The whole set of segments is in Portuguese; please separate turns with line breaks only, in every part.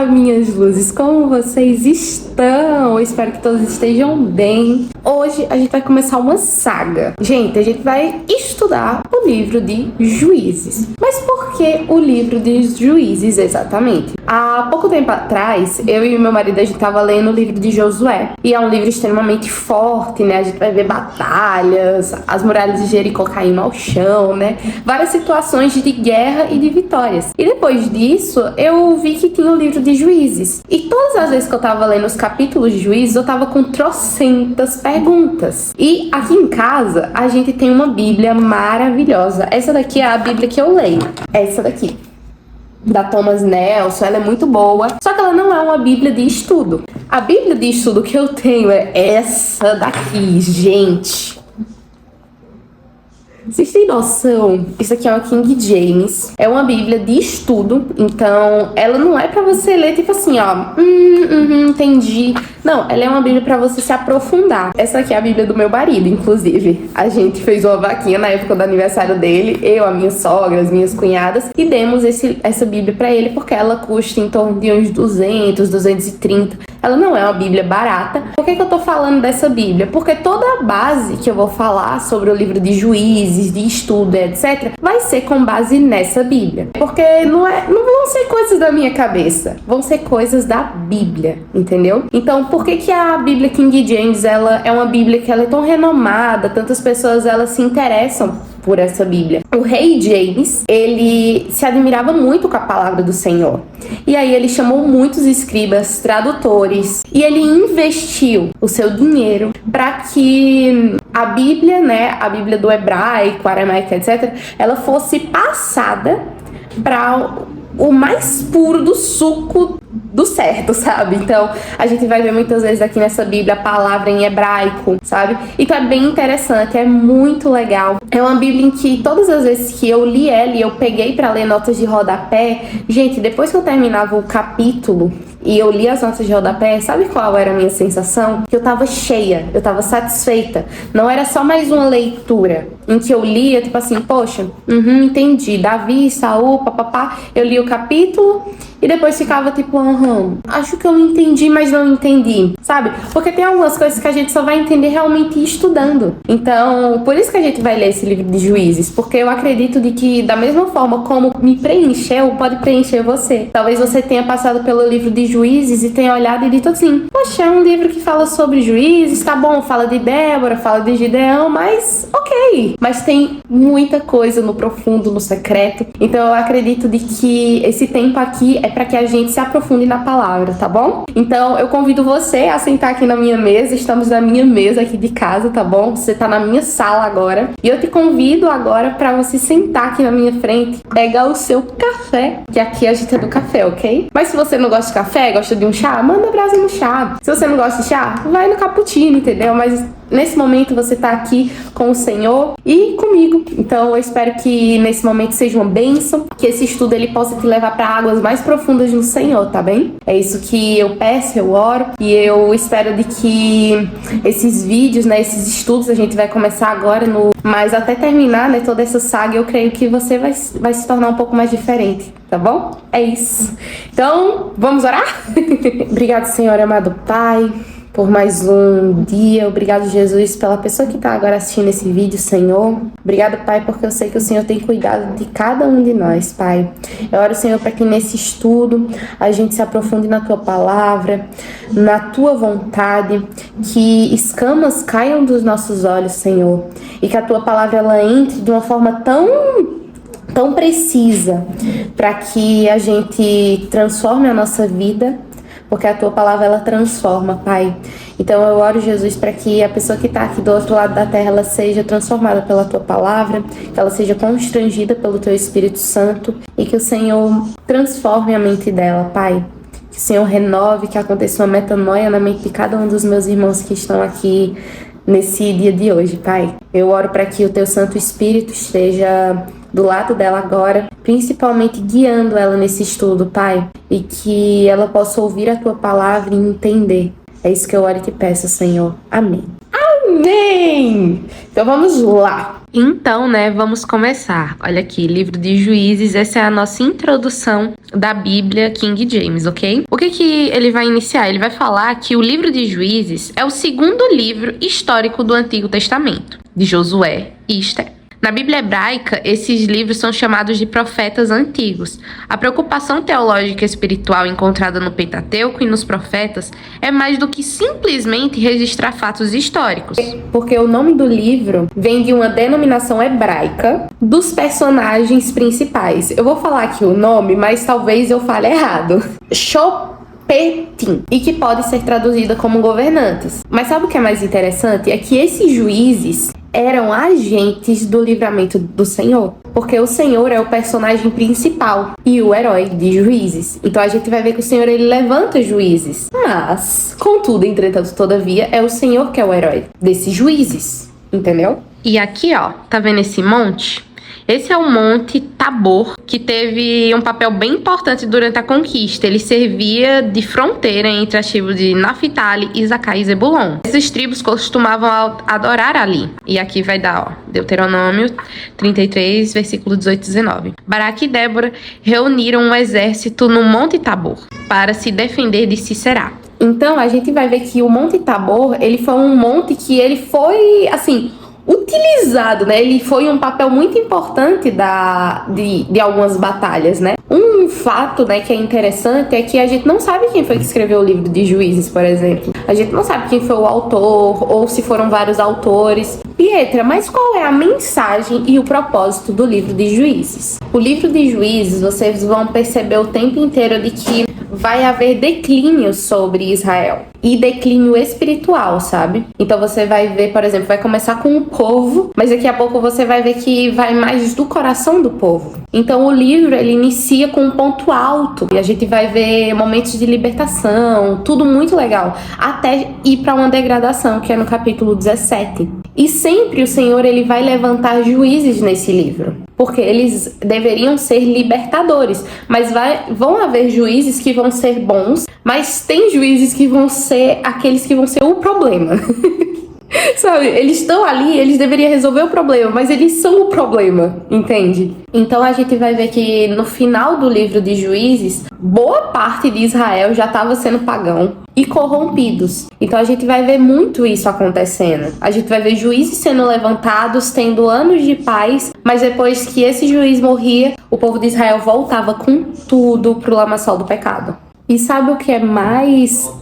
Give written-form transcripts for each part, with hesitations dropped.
Olá, minhas luzes, como vocês estão? Eu espero que todos estejam bem. Hoje a gente vai começar uma saga. Gente, a gente vai estudar o livro de Juízes. Mas por que o livro de Juízes exatamente? Há pouco tempo atrás, eu e meu marido, a gente tava lendo o livro de Josué. E é um livro extremamente forte, né? A gente vai ver batalhas, as muralhas de Jericó caindo ao chão, né? Várias situações de guerra e de vitórias. E depois disso, eu vi que tinha o livro de Juízes. E todas as vezes que eu tava lendo os capítulos de Juízes, eu tava com trocentas perguntas. E aqui em casa, a gente tem uma Bíblia maravilhosa. Essa daqui é a Bíblia que eu leio. Essa daqui, da Thomas Nelson, ela é muito boa, só que ela não é uma Bíblia de estudo. A Bíblia de estudo que eu tenho é essa daqui, gente. Vocês têm noção? Isso aqui é uma King James. É uma Bíblia de estudo. Então, ela não é pra você ler tipo assim, ó. Entendi. Não, ela é uma Bíblia pra você se aprofundar. Essa aqui é a Bíblia do meu marido, inclusive. A gente fez uma vaquinha na época do aniversário dele. Eu, a minha sogra, as minhas cunhadas. E demos essa Bíblia pra ele porque ela custa em torno de uns 200, 230. Ela não é uma Bíblia barata. Por que eu tô falando dessa Bíblia? Porque toda a base que eu vou falar sobre o livro de Juízes, de estudo, etc., vai ser com base nessa Bíblia. Porque não vão ser coisas da minha cabeça. Vão ser coisas da Bíblia, entendeu? Então, por que a Bíblia King James, ela é uma Bíblia que ela é tão renomada, tantas pessoas elas se interessam por essa Bíblia? O rei James, ele se admirava muito com a palavra do Senhor. E aí ele chamou muitos escribas, tradutores, e ele investiu o seu dinheiro para que a Bíblia, né, a Bíblia do hebraico, aramaico, etc., ela fosse passada para o mais puro do suco do certo, sabe? Então, a gente vai ver muitas vezes aqui nessa Bíblia a palavra em hebraico, sabe? Então é bem interessante, é muito legal. É uma Bíblia em que todas as vezes que eu li ela e eu peguei pra ler notas de rodapé, gente, depois que eu terminava o capítulo e eu li as notas de rodapé, sabe qual era a minha sensação? Que eu tava cheia, eu tava satisfeita. Não era só mais uma leitura em que eu lia, tipo assim, poxa, entendi, Davi, Saul, papapá, eu li o capítulo e depois ficava tipo, acho que eu entendi, mas não entendi, sabe? Porque tem algumas coisas que a gente só vai entender realmente estudando. Então, por isso que a gente vai ler esse livro de Juízes, porque eu acredito de que da mesma forma como me preencheu, pode preencher você. Talvez você tenha passado pelo livro de Juízes e tenha olhado e dito assim, poxa, é um livro que fala sobre juízes, tá bom, fala de Débora, fala de Gideão, mas ok. Mas tem muita coisa no profundo, no secreto. Então eu acredito de que esse tempo aqui é para que a gente se aprofunde na palavra, tá bom? Então eu convido você a sentar aqui na minha mesa. Estamos na minha mesa aqui de casa, tá bom? Você tá na minha sala agora. E eu te convido agora para você sentar aqui na minha frente, pegar o seu café, que aqui a gente é do café, ok? Mas se você não gosta de café, gosta de um chá, manda brasa no chá. Se você não gosta de chá, vai no cappuccino, entendeu? Mas nesse momento você tá aqui com o Senhor e comigo. Então eu espero que nesse momento seja uma bênção, que esse estudo ele possa te levar para águas mais profundas no Senhor, tá bem? É isso que eu peço, eu oro e eu espero de que esses vídeos, né, esses estudos a gente vai começar agora mas até terminar, né, toda essa saga, eu creio que você vai se tornar um pouco mais diferente, tá bom? É isso. Então, vamos orar? Obrigado, Senhor amado Pai, por mais um dia. Obrigado, Jesus, pela pessoa que está agora assistindo esse vídeo, Senhor. Obrigado, Pai, porque eu sei que o Senhor tem cuidado de cada um de nós, Pai. Eu oro, Senhor, para que nesse estudo a gente se aprofunde na Tua palavra, na Tua vontade, que escamas caiam dos nossos olhos, Senhor, e que a Tua palavra ela entre de uma forma tão precisa para que a gente transforme a nossa vida, porque a Tua palavra, ela transforma, Pai. Então eu oro, Jesus, para que a pessoa que está aqui do outro lado da terra, ela seja transformada pela Tua palavra, que ela seja constrangida pelo Teu Espírito Santo e que o Senhor transforme a mente dela, Pai. Que o Senhor renove, que aconteça uma metanoia na mente de cada um dos meus irmãos que estão aqui nesse dia de hoje, Pai. Eu oro para que o Teu Santo Espírito esteja do lado dela agora, principalmente guiando ela nesse estudo, Pai, e que ela possa ouvir a Tua palavra e entender. É isso que eu oro e te peço, Senhor. Amém. Amém! Então vamos lá. Então, né, vamos começar. Olha aqui, livro de Juízes, essa é a nossa introdução da Bíblia King James, ok? O que ele vai iniciar? Ele vai falar que o livro de Juízes é o segundo livro histórico do Antigo Testamento, de Josué e Esther. Na Bíblia hebraica, esses livros são chamados de profetas antigos. A preocupação teológica e espiritual encontrada no Pentateuco e nos profetas é mais do que simplesmente registrar fatos históricos. Porque o nome do livro vem de uma denominação hebraica dos personagens principais. Eu vou falar aqui o nome, mas talvez eu fale errado. Shopetim, e que pode ser traduzida como governantes. Mas sabe o que é mais interessante? É que esses juízes eram agentes do livramento do Senhor, porque o Senhor é o personagem principal e o herói de Juízes. Então a gente vai ver que o Senhor, ele levanta juízes, mas, contudo, entretanto, todavia, é o Senhor que é o herói desses juízes, entendeu? E aqui, ó, tá vendo esse monte? Esse é o Monte Tabor, que teve um papel bem importante durante a conquista. Ele servia de fronteira entre as tribos de Naphtali, Isacar e Zebulon. Essas tribos costumavam adorar ali. E aqui vai dar, ó, Deuteronômio 33, versículo 18 e 19. Baraque e Débora reuniram um exército no Monte Tabor para se defender de Sisera. Então, a gente vai ver que o Monte Tabor, ele foi um monte que ele foi, assim, utilizado, né? Ele foi um papel muito importante de algumas batalhas, né? Um fato, né, que é interessante é que a gente não sabe quem foi que escreveu o livro de Juízes, por exemplo. A gente não sabe quem foi o autor ou se foram vários autores. Pietra, mas qual é a mensagem e o propósito do livro de Juízes? O livro de Juízes, vocês vão perceber o tempo inteiro de que vai haver declínio sobre Israel. E declínio espiritual, sabe? Então você vai ver, por exemplo, vai começar com o povo, mas daqui a pouco você vai ver que vai mais do coração do povo. Então o livro, ele inicia com um ponto alto. E a gente vai ver momentos de libertação, tudo muito legal. Até ir para uma degradação, que é no capítulo 17. E sempre o Senhor, ele vai levantar juízes nesse livro. Porque eles deveriam ser libertadores. Mas vão haver juízes que vão ser bons, mas tem juízes que vão ser aqueles que vão ser o problema. Sabe, eles estão ali, eles deveriam resolver o problema, mas eles são o problema, entende? Então a gente vai ver que no final do livro de Juízes, boa parte de Israel já estava sendo pagão e corrompidos. Então a gente vai ver muito isso acontecendo. A gente vai ver juízes sendo levantados, tendo anos de paz, mas depois que esse juiz morria, o povo de Israel voltava com tudo pro lamaçal do pecado. E sabe o que é mais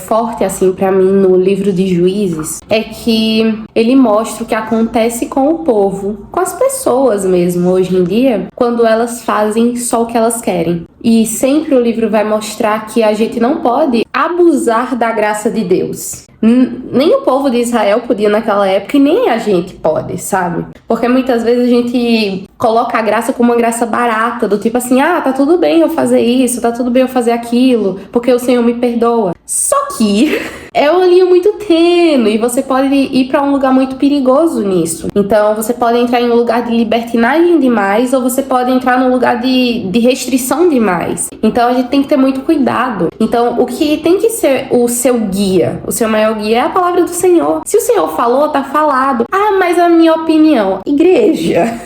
forte, assim, pra mim no livro de Juízes? É que ele mostra o que acontece com o povo, com as pessoas mesmo, hoje em dia, quando elas fazem só o que elas querem. E sempre o livro vai mostrar que a gente não pode abusar da graça de Deus. Nem o povo de Israel podia naquela época e nem a gente pode, sabe? Porque muitas vezes a gente coloca a graça como uma graça barata, do tipo assim, tá tudo bem eu fazer isso, tá tudo bem eu fazer aquilo, porque o Senhor me perdoa. Só que é uma linha muito tênue e você pode ir para um lugar muito perigoso nisso. Então você pode entrar em um lugar de libertinagem demais ou você pode entrar num lugar de restrição demais. Então a gente tem que ter muito cuidado. Então o que tem que ser o seu guia, o seu maior guia é a palavra do Senhor. Se o Senhor falou, tá falado. Mas a minha opinião, igreja...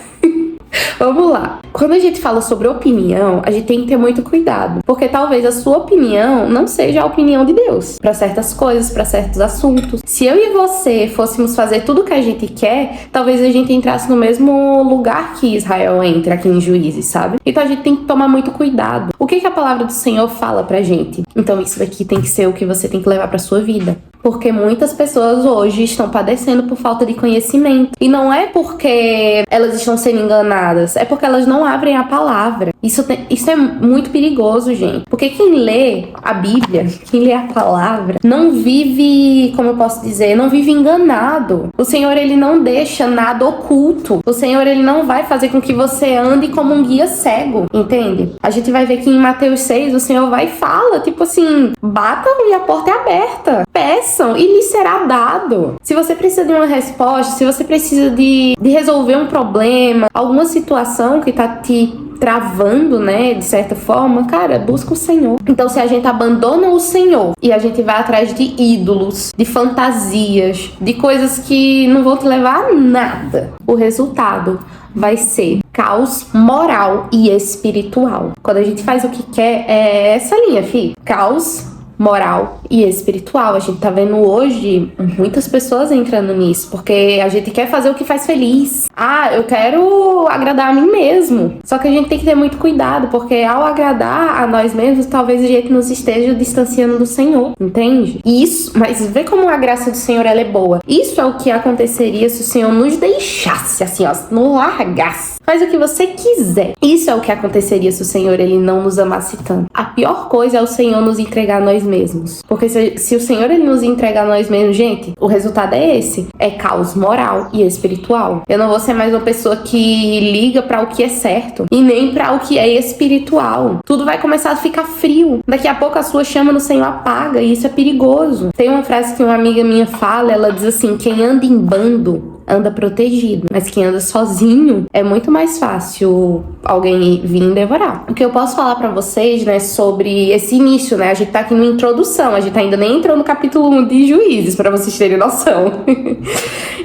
Vamos lá. Quando a gente fala sobre opinião, a gente tem que ter muito cuidado, porque talvez a sua opinião não seja a opinião de Deus para certas coisas, para certos assuntos. Se eu e você fôssemos fazer tudo o que a gente quer, talvez a gente entrasse no mesmo lugar que Israel entra aqui em Juízes, sabe? Então a gente tem que tomar muito cuidado. O que a palavra do Senhor fala pra gente? Então isso daqui tem que ser o que você tem que levar pra sua vida. Porque muitas pessoas hoje estão padecendo por falta de conhecimento. E não é porque elas estão sendo enganadas, é porque elas não abrem a palavra. Isso é muito perigoso, gente. Porque quem lê a Bíblia, quem lê a palavra, não vive, como eu posso dizer, não vive enganado. O Senhor, ele não deixa nada oculto. O Senhor, ele não vai fazer com que você ande como um guia cego, entende? A gente vai ver que em Mateus 6, o Senhor vai e fala, tipo assim, batam e a porta é aberta. Peçam e lhe será dado. Se você precisa de uma resposta, se você precisa de resolver um problema, alguma situação que tá te travando, né, de certa forma, cara, busca o Senhor. Então, se a gente abandona o Senhor e a gente vai atrás de ídolos, de fantasias, de coisas que não vão te levar a nada, o resultado vai ser caos moral e espiritual. Quando a gente faz o que quer, é essa linha, fi. Caos moral e espiritual. A gente tá vendo hoje muitas pessoas entrando nisso, porque a gente quer fazer o que faz feliz. Ah, eu quero agradar a mim mesmo. Só que a gente tem que ter muito cuidado, porque ao agradar a nós mesmos, talvez a gente nos esteja distanciando do Senhor, entende? Isso, mas vê como a graça do Senhor, ela é boa. Isso é o que aconteceria se o Senhor nos deixasse, assim, ó, nos largasse. Faz o que você quiser. Isso é o que aconteceria se o Senhor, ele não nos amasse tanto. A pior coisa é o Senhor nos entregar a nós mesmos. Porque se o Senhor, ele nos entregar a nós mesmos, gente, o resultado é esse. É caos moral e espiritual. Eu não vou ser mais uma pessoa que liga pra o que é certo e nem pra o que é espiritual. Tudo vai começar a ficar frio. Daqui a pouco a sua chama no Senhor apaga e isso é perigoso. Tem uma frase que uma amiga minha fala, ela diz assim: quem anda em bando anda protegido, mas quem anda sozinho é muito mais fácil alguém vir devorar. O que eu posso falar pra vocês, né, sobre esse início, né, a gente tá aqui numa introdução, a gente ainda nem entrou no capítulo 1 de Juízes, pra vocês terem noção.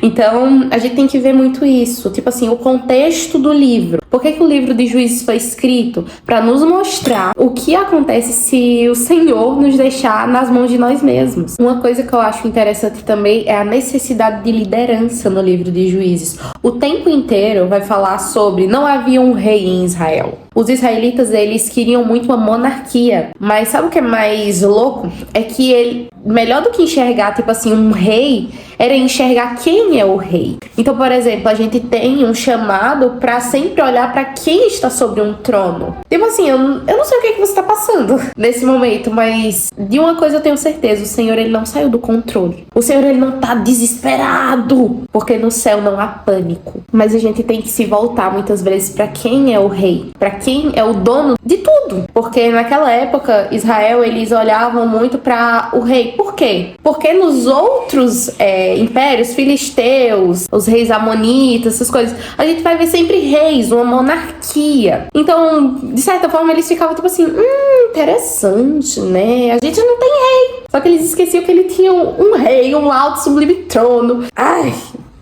Então, a gente tem que ver muito isso, tipo assim, o contexto do livro. Por que o livro de Juízes foi escrito? Pra nos mostrar o que acontece se o Senhor nos deixar nas mãos de nós mesmos. Uma coisa que eu acho interessante também é a necessidade de liderança no livro de Juízes. O tempo inteiro vai falar sobre não havia um rei em Israel. Os israelitas, eles queriam muito uma monarquia, mas sabe o que é mais louco? É que ele, melhor do que enxergar, tipo assim, um rei, era enxergar quem é o rei. Então, por exemplo, a gente tem um chamado pra sempre olhar pra quem está sobre um trono. Tipo assim, eu não sei o que você tá passando nesse momento, mas de uma coisa eu tenho certeza, o Senhor, ele não saiu do controle. O Senhor, ele não tá desesperado, porque no céu não há pânico. Mas a gente tem que se voltar muitas vezes pra quem é o rei, pra quem é o dono de tudo. Porque naquela época, Israel, eles olhavam muito para o rei. Por quê? Porque nos outros impérios, filisteus, os reis amonitas, essas coisas, a gente vai ver sempre reis, uma monarquia. Então, de certa forma, eles ficavam tipo assim, interessante, né? A gente não tem rei. Só que eles esqueciam que ele tinha um rei, um alto sublime trono. Ai...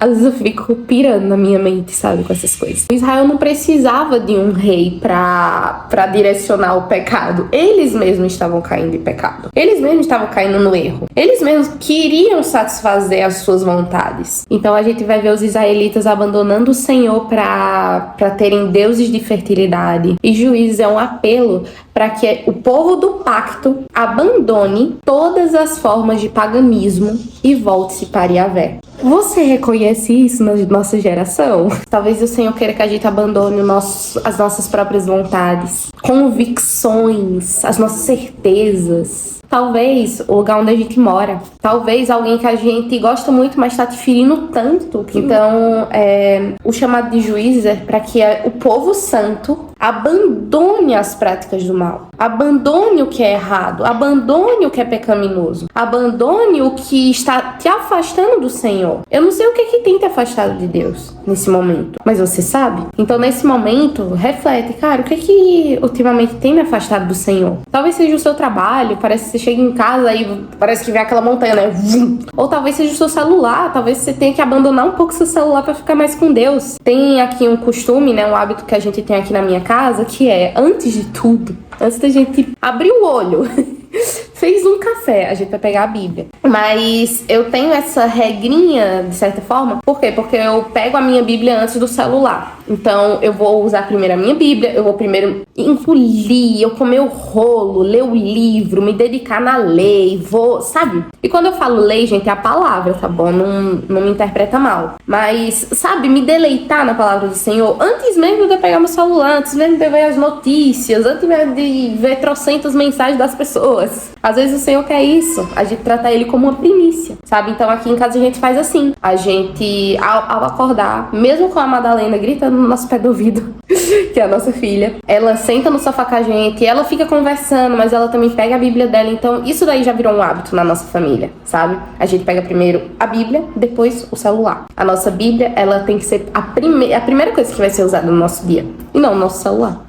Às vezes eu fico pirando na minha mente, sabe, com essas coisas. Israel não precisava de um rei pra direcionar o pecado. Eles mesmos estavam caindo em pecado. Eles mesmos estavam caindo no erro. Eles mesmos queriam satisfazer as suas vontades. Então a gente vai ver os israelitas abandonando o Senhor pra terem deuses de fertilidade. E Juízes é um apelo para que o povo do pacto abandone todas as formas de paganismo e volte-se para Yahvé. Você reconhece isso na nossa geração? Talvez o Senhor queira que a gente abandone as nossas próprias vontades, convicções, as nossas certezas. Talvez o lugar onde a gente mora. Talvez alguém que a gente gosta muito, mas está te ferindo tanto. Então, o chamado de Juízes é para que o povo santo abandone as práticas do mal. Abandone o que é errado. Abandone o que é pecaminoso. Abandone o que está te afastando do Senhor. Eu não sei o que tem te afastado de Deus nesse momento, mas você sabe? Então, nesse momento, reflete. Cara, o que ultimamente tem me afastado do Senhor? Talvez seja o seu trabalho. Parece que você chega em casa e parece que vê aquela montanha, né? Ou talvez seja o seu celular. Talvez você tenha que abandonar um pouco seu celular para ficar mais com Deus. Tem aqui um costume, né? Um hábito que a gente tem aqui na minha casa, que é, antes de tudo, antes da gente abrir o olho, fez um café, a gente vai pegar a Bíblia. Mas eu tenho essa regrinha, de certa forma. Por quê? Porque eu pego a minha Bíblia antes do celular. Então, eu vou usar primeiro a minha Bíblia, eu vou primeiro engolir, eu comer o rolo, ler o livro, me dedicar na lei, sabe? E quando eu falo lei, gente, é a palavra, tá bom? Não me interpreta mal. Mas, sabe, me deleitar na palavra do Senhor, antes mesmo de eu pegar meu celular, antes mesmo de eu ver as notícias, antes mesmo de ver trocentas mensagens das pessoas. Às vezes o Senhor quer isso, a gente trata ele como uma primícia, sabe? Então aqui em casa a gente faz assim, a gente, ao acordar, mesmo com a Madalena gritando no nosso pé do ouvido, que é a nossa filha, ela senta no sofá com a gente, ela fica conversando, mas ela também pega a Bíblia dela, então isso daí já virou um hábito na nossa família, sabe? A gente pega primeiro a Bíblia, depois o celular. A nossa Bíblia, ela tem que ser a primeira coisa que vai ser usada no nosso dia, e não o nosso celular.